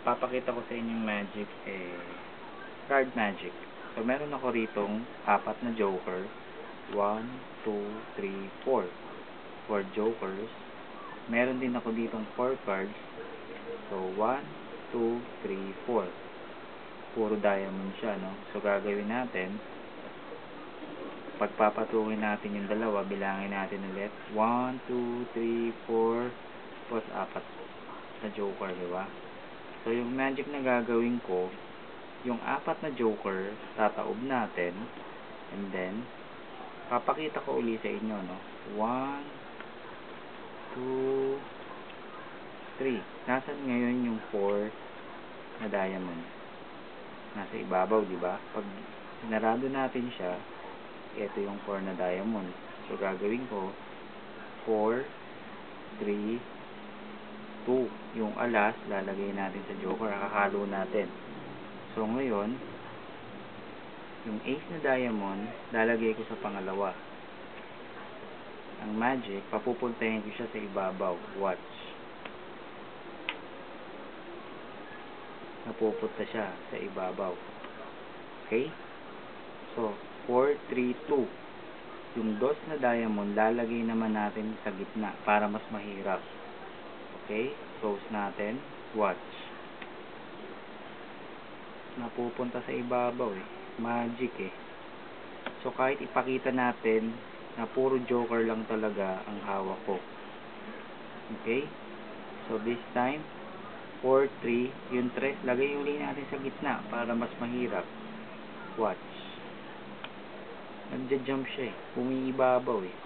papakita ko sa inyong magic, card magic. So, meron ako ritong 4 na joker. 1, 2, 3, 4. 4 jokers. Meron din ako ditong 4 cards. So, 1, 2, 3, 4. Puro diamond siya, no? So, gagawin natin, pagpapatuloy natin yung dalawa, bilangin natin ulit. 1, 2, 3, 4, plus 4 na joker, diba? So, yung magic na gagawin ko, yung 4 na joker, tataob natin, and then, papakita ko uli sa inyo, no? 1, 2, 3. Nasaan ngayon yung 4 na diamond? Nasa ibabaw, diba? Pag sinarado natin siya, ito yung 4 na diamond. So, gagawin ko, 4, 3, 2. Yung alas, lalagay natin sa joker, kakalo natin. So, ngayon, yung ace na diamond, lalagay ko sa pangalawa. Ang magic, papupuntahin ko siya sa ibabaw. Watch. Napupunta siya sa ibabaw. Okay? So, 4, 3, 2. Yung dos na diamond, lalagay naman natin sa gitna para mas mahirap. Okay? Close natin. Watch. Napupunta sa ibabaw eh. Magic eh. So, kahit ipakita natin na puro joker lang talaga ang hawak ko. Okay? So, this time, 4, 3. Yung 3, lagay uli natin sa gitna para mas mahirap. Watch. Nagja-jump siya eh. Umiibabaw eh.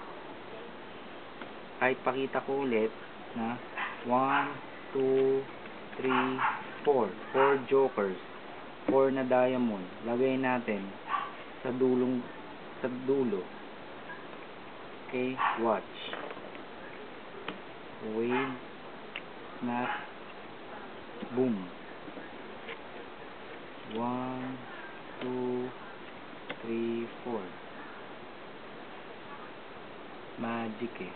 Kahit pakita ko ulit na 1, 2, 3, 4. 4 jokers. 4 na diamond. Lagay natin sa dulo. Okay, watch. Wave, snap, boom. 1, 2, 3, 4. Magic eh.